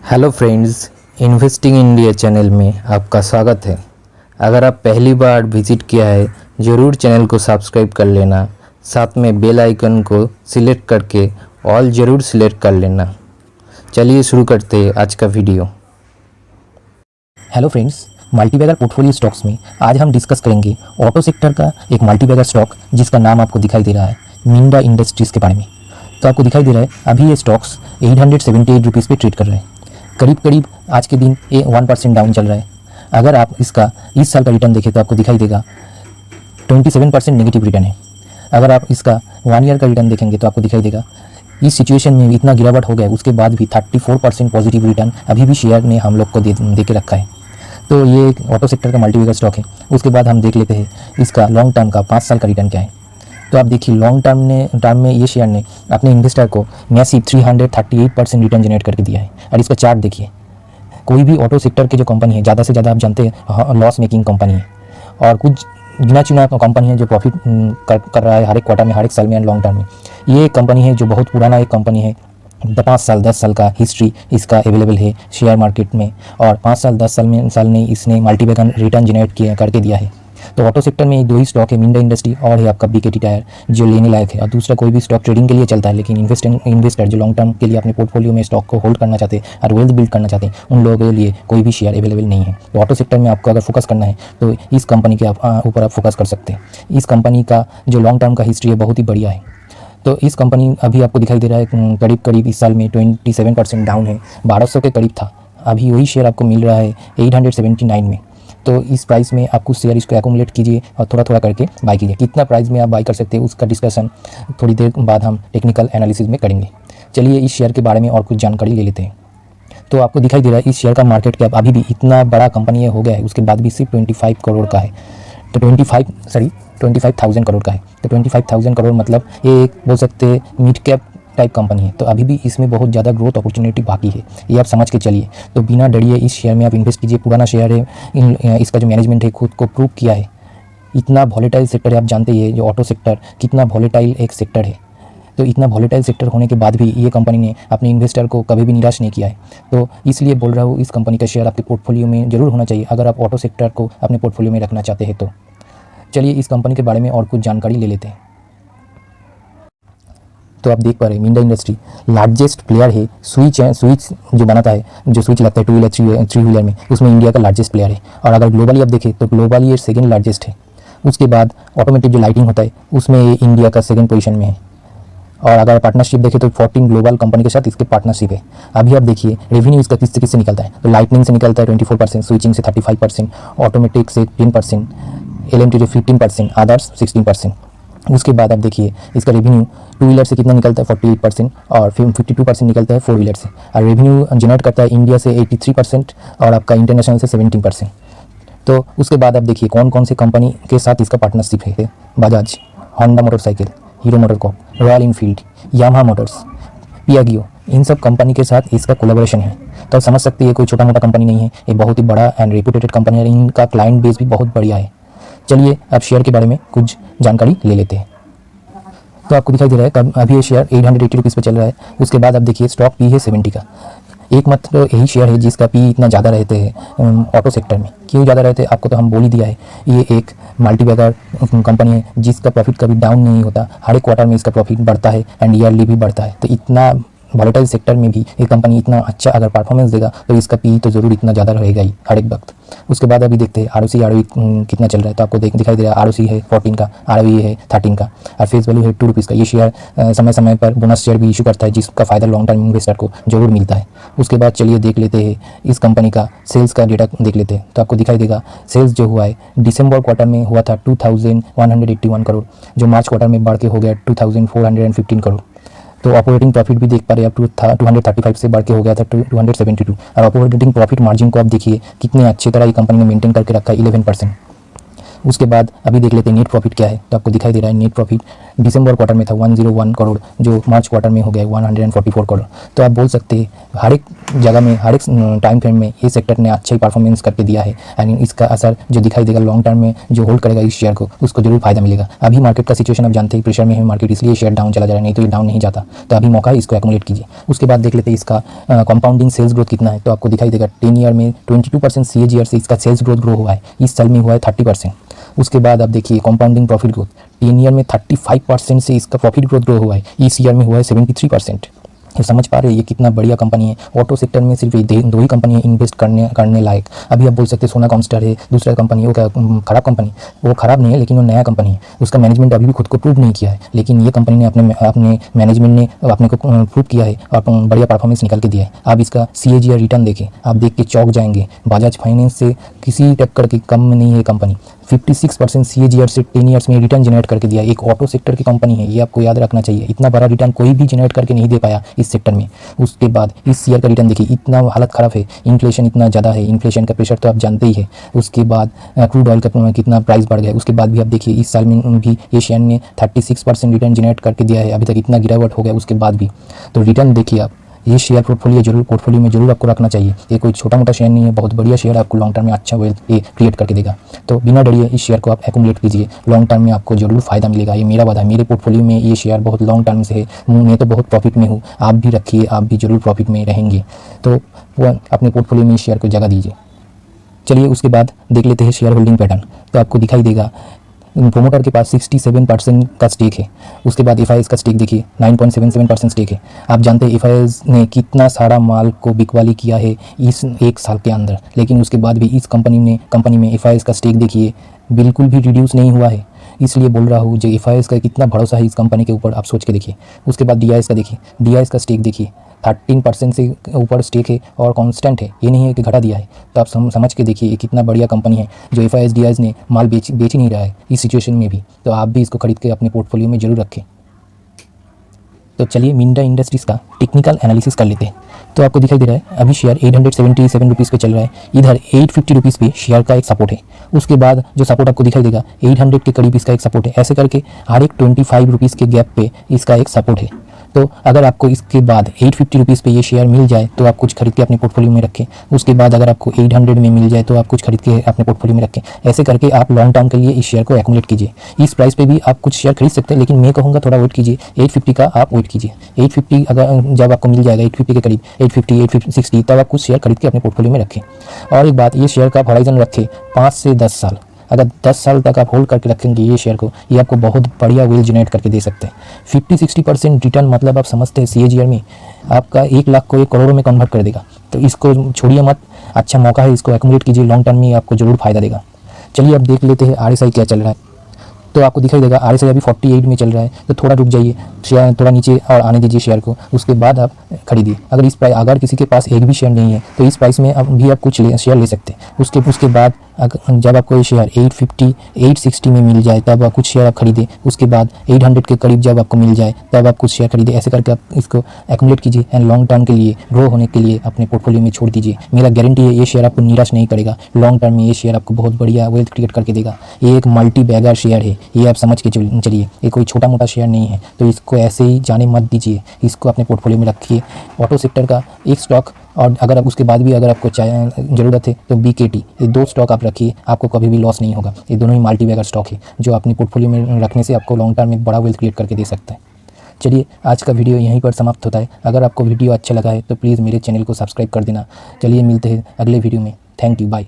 Hello friends, investing India channel में आपका स्वागत है। अगर आप पहली बार विजिट किया है, ज़रूर चैनल को सब्सक्राइब कर लेना। साथ में बेल आइकन को सिलेक्ट करके ऑल ज़रूर सिलेक्ट कर लेना। चलिए शुरू करते हैं आज का video. Hello friends, multibagger portfolio stocks में आज हम डिस्कस करेंगे ऑटो सेक्टर का एक मल्टीबैगर स्टॉक जिसका नाम आपको दिखाई दे रहा है मिंडा इंडस्ट्रीज़ के बारे में। तो आपको दिखाई दे रहा है अभी ये स्टॉक्स 878 रुपीज़ पे ट्रेड कर रहे हैं। करीब करीब आज के दिन ये 1% डाउन चल रहा है। अगर आप इसका इस साल का रिटर्न देखें तो आपको दिखाई देगा 27% नेगेटिव रिटर्न है। अगर आप इसका 1 ईयर का रिटर्न देखेंगे तो आपको दिखाई देगा इस सिचुएशन में इतना गिरावट हो गया उसके बाद भी 34% पॉजिटिव रिटर्न अभी भी शेयर ने हम लोग को दे के रखा है। तो ये एक ऑटो सेक्टर का मल्टीबैगर स्टॉक है। उसके बाद हम देख लेते हैं इसका लॉन्ग टर्म का 5 साल का रिटर्न क्या है। तो आप देखिए लॉन्ग टर्म में ये शेयर ने अपने इन्वेस्टर को मैसिव 338% रिटर्न जनरेट करके दिया है। और इसका चार्ट देखिए, कोई भी ऑटो सेक्टर के जो कंपनी है ज़्यादा से ज़्यादा आप जानते हैं लॉस मेकिंग कंपनी है, और कुछ गिना चुना कंपनी है जो प्रॉफिट कर रहा है हर एक क्वार्टर में, हर एक साल में एंड लॉन्ग टर्म में। ये एक कंपनी है जो बहुत पुराना एक कंपनी है। 5 साल 10 साल का हिस्ट्री इसका अवेलेबल है शेयर मार्केट में, और 5 साल 10 साल में इसने मल्टीबैगर रिटर्न जनरेट करके दिया है। तो ऑटो सेक्टर में 2 ही स्टॉक है, मिंडा इंडस्ट्री और है आपका बीकेटी टायर, जो लेने लायक है। और दूसरा कोई भी स्टॉक ट्रेडिंग के लिए चलता है, लेकिन इन्वेस्टर जो लॉन्ग टर्म के लिए अपने पोर्टफोलियो में स्टॉक को होल्ड करना चाहते हैं और वेल्थ बिल्ड करना चाहते हैं, उन लोगों के लिए कोई भी शेयर अवेलेबल नहीं है। तो ऑटो सेक्टर में आपको अगर फोकस करना है तो इस कंपनी के ऊपर आप फोकस कर सकते हैं। इस कंपनी का जो लॉन्ग टर्म का हिस्ट्री है बहुत ही बढ़िया है। तो इस कंपनी अभी आपको दिखाई दे रहा है करीब इस साल में 27% डाउन है, 1200 के करीब था। अभी वही शेयर आपको मिल रहा है 879 में। तो इस प्राइस में आप कुछ शेयर इसको एक्यूमुलेट कीजिए और थोड़ा थोड़ा करके बाई कीजिए। कितना प्राइस में आप बाई कर सकते हैं उसका डिस्कशन थोड़ी देर बाद हम टेक्निकल एनालिसिस में करेंगे। चलिए इस शेयर के बारे में और कुछ जानकारी ले लेते हैं। तो आपको दिखाई दे रहा है इस शेयर का मार्केट कैप अभी भी इतना बड़ा कंपनी हो गया है, उसके बाद भी सिर्फ 25 करोड़ का है। तो 25,000 करोड़ का है। तो 25,000 करोड़ मतलब ये एक बोल सकते हैं मिड कैप टाइप कंपनी है। तो अभी भी इसमें बहुत ज़्यादा ग्रोथ अपॉर्चुनिटी बाकी है, ये आप समझ के चलिए। तो बिना डरिए इस शेयर में आप इन्वेस्ट कीजिए। पुराना शेयर है, इसका जो मैनेजमेंट है खुद को प्रूव किया है। इतना वॉलेटाइल सेक्टर है, आप जानते ही जो ऑटो सेक्टर कितना वॉलेटाइल एक सेक्टर है। तो इतना वॉलेटाइल सेक्टर होने के बाद भी ये कंपनी ने अपने इन्वेस्टर को कभी भी निराश नहीं किया है। तो इसलिए बोल रहा हूँ इस कंपनी का शेयर आपके पोर्टफोलियो में ज़रूर होना चाहिए अगर आप ऑटो सेक्टर को अपने पोर्टफोलियो में रखना चाहते हैं। तो चलिए इस कंपनी के बारे में और कुछ जानकारी ले लेते हैं। तो आप देख पा रहे हैं मिंडा इंडस्ट्री लार्जेस्ट प्लेयर है। स्विच जो बनाता है, जो स्विच लगता है 2 व्हीलर 3 व्हीलर में, उसमें इंडिया का लार्जेस्ट प्लेयर है। और अगर ग्लोबली आप देखें तो ग्लोबली ये सेकंड लार्जेस्ट है। उसके बाद ऑटोमेटिक जो लाइटिंग होता है उसमें ये इंडिया का सेकंड पोजीशन में है। और अगर पार्टनरशिप देखें तो 14 ग्लोबल कंपनी के साथ इसके पार्टनरशिप है। अभी आप देखिए रेवेन्यू इसका किस तरीके से निकलता है। तो लाइटनिंग से निकलता है 24%, स्विचिंग से 35%, ऑटोमेटिक से 10%, LMT से 15%, अदर्स 16%। उसके बाद आप देखिए इसका रेवेन्यू 2 व्हीलर से कितना निकलता है 48%, और 52% निकलता है 4 व्हीलर से। और रेवेन्यू जनरेट करता है इंडिया से 83% और आपका इंटरनेशनल से 17%। तो उसके बाद आप देखिए कौन कौन से कंपनी के साथ इसका पार्टनरशिप है। Bajaj, Honda motorcycle, Hero MotoCorp, Royal Enfield, Yamaha Motors, Piaggio, इन सब कंपनी के साथ इसका कोलैबोरेशन है। तो आप समझ सकते हैं कोई छोटा मोटा कंपनी नहीं है, ये बहुत ही बड़ा एंड रेपुटेटेड कंपनी है। इनका क्लाइंट बेस भी बहुत बढ़िया है। चलिए अब शेयर के बारे में कुछ जानकारी ले लेते हैं। तो आपको दिखाई दे रहा है अभी ये शेयर 880 रुपीज़ पे चल रहा है। उसके बाद आप देखिए स्टॉक पी है 70 का। एकमात्र यही शेयर है जिसका पी इतना ज़्यादा रहते हैं ऑटो सेक्टर में। क्यों ज़्यादा रहते हैं आपको तो हम बोल ही दिया है। ये एक मल्टीबैगर कंपनी है जिसका प्रॉफिट कभी डाउन नहीं होता, हर एक क्वार्टर में इसका प्रॉफिट बढ़ता है एंड ईयरली भी बढ़ता है। तो इतना वॉलेटाइल सेक्टर में भी ये कंपनी इतना अच्छा अगर परफॉर्मेंस देगा तो इसका पी तो ज़रूर इतना ज़्यादा रहेगा ही हर एक वक्त। उसके बाद अभी देखते हैं ROE कितना चल रहा है। तो आपको दिखाई दे रहा है ROC है 14 का, ROE है 13 का, और फेस वैल्यू है 2 रुपीज़ का। ये शेयर समय समय पर बोनस शेयर भी इशू करता है जिसका फ़ायदा लॉन्ग टर्म इन्वेस्टर को जरूर मिलता है। उसके बाद चलिए देख लेते हैं इस कंपनी का सेल्स का डेटा देख लेते हैं। तो आपको दिखाई देगा सेल्स जो हुआ है दिसंबर क्वार्टर में हुआ था 2181 करोड़, जो मार्च क्वार्टर में बढ़ के हो गया 2415 करोड़। तो ऑपरेटिंग प्रॉफिट भी देख पा रहे हैं आप 235 से बढ़ के हो गया था 272। और ऑपरेटिंग प्रॉफिट मार्जिन को आप देखिए कितने अच्छे तरह ये कंपनी ने मेंटेन करके रखा है 11%। उसके बाद अभी देख लेते हैं नेट प्रॉफिट क्या है। तो आपको दिखाई दे रहा है नेट प्रॉफिट दिसंबर क्वार्टर में था 101 करोड़, जो मार्च क्वार्टर में हो गया 144 करोड़। तो आप बोल सकते हैं हर एक जगह में, हर एक टाइम फ्रेम में ये सेक्टर ने अच्छा ही परफॉर्मेंस करके दिया है। एंड इसका असर जो दिखाई देगा लॉन्ग टर्म में, जो होल्ड करेगा इस शेयर को, उसको जरूर फायदा मिलेगा। अभी मार्केट का सिचुएशन आप जानते हैं, प्रेशर में है मार्केट, इसलिए शेयर डाउन चला जा रहा है, नहीं तो ये डाउन नहीं जाता। तो अभी मौका है, इसको एक्यूमुलेट कीजिए। उसके बाद देख लेते हैं इसका कंपाउंडिंग सेल्स ग्रोथ कितना है। तो आपको दिखाई देगा 10 ईयर में 22% CAGR से इसका सेल्स ग्रोथ ग्रो हुआ है। इस साल में हुआ है 30%। उसके बाद आप देखिए कंपाउंडिंग प्रॉफिट ग्रोथ, 10 ईयर में 35% से इसका प्रॉफिट ग्रोथ ग्रो हुआ है। इस ईयर में हुआ है 73%। ये समझ पा रहे हैं ये कितना बढ़िया कंपनी है। ऑटो सेक्टर में सिर्फ ये दो ही कंपनी है इन्वेस्ट करने लायक। अभी आप बोल सकते हैं सोना कॉन्स्टर है, दूसरा कंपनी, वो क्या खराब कंपनी? वो खराब नहीं है, लेकिन वो नया कंपनी है। उसका मैनेजमेंट अभी भी खुद को प्रूव नहीं किया है, लेकिन ये कंपनी ने अपने मैनेजमेंट ने अपने को प्रूव किया है और बढ़िया परफॉर्मेंस निकाल के दिया है। आप इसका CAGR रिटर्न देखें, आप देख के चौंक जाएंगे। बजाज फाइनेंस से किसी टक्कर की कम नहीं है कंपनी। 56% CAGR से 10 ईयर्स में रिटर्न जनरेट करके दिया। एक ऑटो सेक्टर की कंपनी है, ये आपको याद रखना चाहिए। इतना बड़ा रिटर्न कोई भी जनरेट करके नहीं दे पाया इस सेक्टर में। उसके बाद इस ईयर का रिटर्न देखिए, इतना हालत ख़राब है, इन्फ्लेशन इतना ज़्यादा है, इन्फ्लेशन का प्रेशर तो आप जानते ही है। उसके बाद क्रूड ऑयल का कितना प्राइस बढ़ गया। उसके बाद भी आप देखिए इस साल में भी ये शेयर ने 36% रिटर्न जनरेट करके दिया है। अभी तक इतना गिरावट हो गया उसके बाद भी। तो रिटर्न देखिए आप, ये शेयर पोर्टफोलियो में जरूर आपको रखना चाहिए। ये कोई छोटा मोटा शेयर नहीं है, बहुत बढ़िया शेयर आपको लॉन्ग टर्म में अच्छा वेल्थ ये क्रिएट करके देगा। तो बिना डरिए इस शेयर को आप एक्यूमुलेट कीजिए, लॉन्ग टर्म में आपको जरूर फायदा मिलेगा। ये मेरा वादा है, मेरे पोर्टफोलियो में ये शेयर बहुत लॉन्ग टर्म से है। मैं तो बहुत प्रॉफिट में हूँ, आप भी रखिए, आप भी जरूर प्रॉफिट में रहेंगे। तो वो अपने पोर्टफोलियो में इस शेयर को जगह दीजिए। चलिए उसके बाद देख लेते हैं शेयर होल्डिंग पैटर्न। तो आपको दिखाई देगा प्रोमोटर के पास 67% का स्टेक है। उसके बाद FIS का स्टेक देखिए 9.77% स्टेक है। आप जानते हैं FIS ने कितना सारा माल को बिकवाली किया है इस एक साल के अंदर, लेकिन उसके बाद भी इस कंपनी में FIS का स्टेक देखिए बिल्कुल भी रिड्यूस नहीं हुआ है। इसलिए बोल रहा हूँ जो FIS का कितना भरोसा है इस कंपनी के ऊपर, आप सोच के देखिए। उसके बाद DIS का देखिए, DIS का स्टेक देखिए 13% से ऊपर स्टेक है और कांस्टेंट है, ये नहीं है कि घटा दिया है। तो आप समझ के देखिए ये कितना बढ़िया कंपनी है जो FIS DIS ने माल बेच ही नहीं रहा है इस सिचुएशन में भी। तो आप भी इसको खरीद के अपने पोर्टफोलियो में जरूर रखें। तो चलिए मिंडा इंडस्ट्रीज़ का टेक्निकल एनालिसिस कर लेते हैं। तो आपको दिखाई दे रहा है अभी शेयर 877 रुपीज़ पे चल रहा है। इधर 850 रुपीज़ पे शेयर का एक सपोर्ट है। उसके बाद जो सपोर्ट आपको दिखाई देगा 800 के करीब इसका एक सपोर्ट है। ऐसे करके हर एक 25 रुपीज़ के गैप पे इसका एक सपोर्ट है। तो अगर आपको इसके बाद 850 रुपीज़ पे ये शेयर मिल जाए तो आप कुछ खरीद के अपने पोर्टफोलियो में रखें। उसके बाद अगर आपको 800 में मिल जाए तो आप कुछ खरीद के अपने पोर्टफोलियो में रखें। ऐसे करके आप लॉन्ग टर्म के लिए इस शेयर को एक्यूमुलेट कीजिए। इस प्राइस पे भी आप कुछ शेयर खरीद सकते हैं, लेकिन मैं कहूँगा थोड़ा वेट कीजिए। 850 का आप वेट कीजिए। 850 अगर जब आपको मिल जाएगा 850 के करीब 850 तब आप कुछ शेयर खरीद के अपने पोर्टफोलियो में रखें। और एक बात, ये शेयर का हॉराइजन रखें 5 से 10 साल। अगर 10 साल तक आप होल्ड करके रखेंगे ये शेयर को, ये आपको बहुत बढ़िया वेल्थ जनरेट करके दे सकते हैं। 50-60% रिटर्न मतलब आप समझते हैं CAGR में आपका 1 लाख को 1 करोड़ में कन्वर्ट कर देगा। तो इसको छोड़िए मत, अच्छा मौका है, इसको एक्यूमुलेट कीजिए, लॉन्ग टर्म में आपको जरूर फायदा देगा। चलिए अब देख लेते हैं RSI क्या चल रहा है। तो आपको दिखाई देगा RSI अभी 48 में चल रहा है। तो थोड़ा रुक जाइए, शेयर थोड़ा नीचे और आने दीजिए शेयर को, उसके बाद आप खरीदिए। अगर किसी के पास एक भी शेयर नहीं है तो इस प्राइस में भी आप कुछ शेयर ले सकते हैं। उसके बाद जब आपको ये शेयर 850 860 में मिल जाए तब आप कुछ शेयर आप खरीदें। उसके बाद 800 के करीब जब आपको मिल जाए तब आप कुछ शेयर खरीदें। ऐसे करके आप इसको एक्यूमुलेट कीजिए एंड लॉन्ग टर्म के लिए ग्रो होने के लिए अपने पोर्टफोलियो में छोड़ दीजिए। मेरा गारंटी है ये शेयर आपको निराश नहीं करेगा। लॉन्ग टर्म में ये शेयर आपको बहुत बढ़िया वेल्थ क्रिएट करके देगा। ये एक मल्टी बैगर शेयर है, ये आप समझ के चलिए। ये कोई छोटा मोटा शेयर नहीं है, तो इसको ऐसे ही जाने मत दीजिए, इसको अपने पोर्टफोलियो में रखिए। ऑटो सेक्टर का एक स्टॉक, और अगर आप उसके बाद भी अगर आपको ज़रूरत है तो BKT, ये 2 स्टॉक आप रखिए, आपको कभी भी लॉस नहीं होगा। ये दोनों ही मल्टी बैगर स्टॉक है जो अपने पोर्टफोलियो में रखने से आपको लॉन्ग टर्म में बड़ा वेल्थ क्रिएट करके दे सकता है। चलिए आज का वीडियो यहीं पर समाप्त होता है। अगर आपको वीडियो अच्छा लगा है तो प्लीज़ मेरे चैनल को सब्सक्राइब कर देना। चलिए मिलते हैं अगले वीडियो में। Thank you, bye.